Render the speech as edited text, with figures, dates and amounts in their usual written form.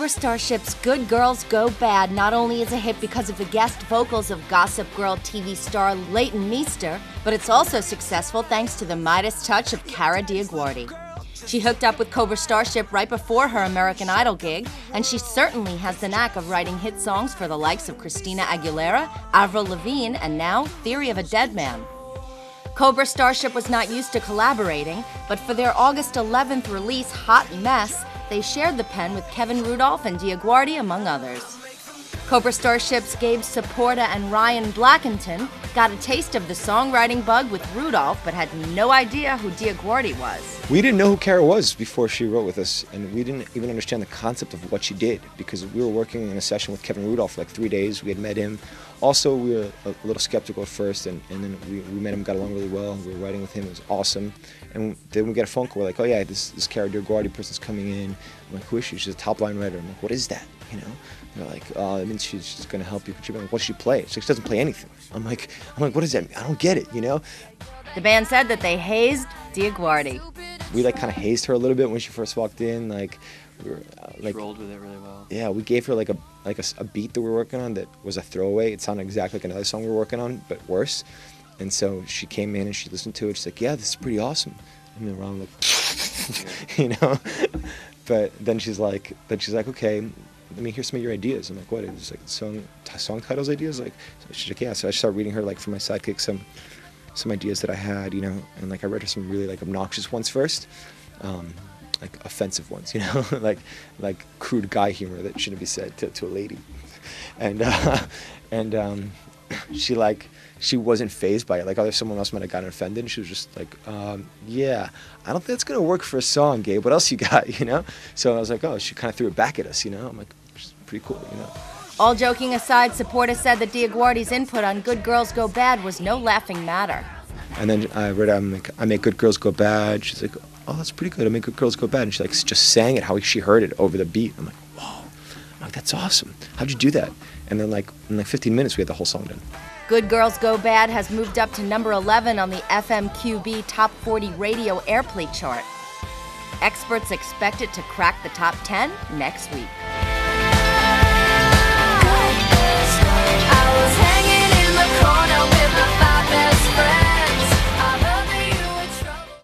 Cobra Starship's Good Girls Go Bad not only is a hit because of the guest vocals of Gossip Girl TV star Leighton Meester, but it's also successful thanks to the Midas touch of Kara Dioguardi. She hooked up with Cobra Starship right before her American Idol gig, and she certainly has the knack of writing hit songs for the likes of Christina Aguilera, Avril Lavigne, and now Theory of a Dead Man. Cobra Starship was not used to collaborating, but for their August 11th release, Hot Mess, they shared the pen with Kevin Rudolph and Dioguardi, among others. Cobra Starship's Gabe Saporta and Ryan Blackington got a taste of the songwriting bug with Rudolph, but had no idea who Dioguardi was. We didn't know who Kara was before she wrote with us, and we didn't even understand the concept of what she did, because we were working in a session with Kevin Rudolph for like 3 days. We had met him. Also, we were a little skeptical at first, and then we met him, got along really well. We were writing with him, it was awesome. And then we get a phone call, we're like, oh yeah, this Kara Dioguardi person's coming in. I'm like, who is she? She's a top line writer. I'm like, what is that? You know? They're like, oh, that means she's just gonna help you contribute. I'm like, what does she play? She's like, she doesn't play anything. I'm like, what does that mean? I don't get it, you know? The band said that they hazed Dioguardi. We like kind of hazed her a little bit when she first walked in. Like, we were like, rolled with it really well. Yeah, we gave her like a beat that we were working on that was a throwaway. It sounded exactly like another song we were working on, but worse. And so she came in and she listened to it. She's like, yeah, this is pretty awesome. And then Ron like, you know. But then she's like, okay, let me hear some of your ideas. I'm like, what? It was like song titles ideas. Like, so she's like, yeah. So I started reading her like from my sidekick some ideas that I had, you know, and like I read her some really like obnoxious ones first. Like offensive ones, you know, like crude guy humor that shouldn't be said to a lady, and she wasn't fazed by it. Like someone else might have gotten offended, and she was just like, yeah, I don't think that's gonna work for a song, Gabe. What else you got, you know? So I was like, oh, she kind of threw it back at us, you know. I'm like, which is pretty cool, you know. All joking aside, Saporta said that Dioguardi's input on Good Girls Go Bad was no laughing matter. And then I read, I make Good Girls Go Bad. She's like, oh, that's pretty good. I make Good Girls Go Bad. And she like just sang it how she heard it over the beat. I'm like, whoa. I'm like, that's awesome. How'd you do that? And then like in like 15 minutes, we had the whole song done. Good Girls Go Bad has moved up to number 11 on the FMQB Top 40 radio airplay chart. Experts expect it to crack the top 10 next week.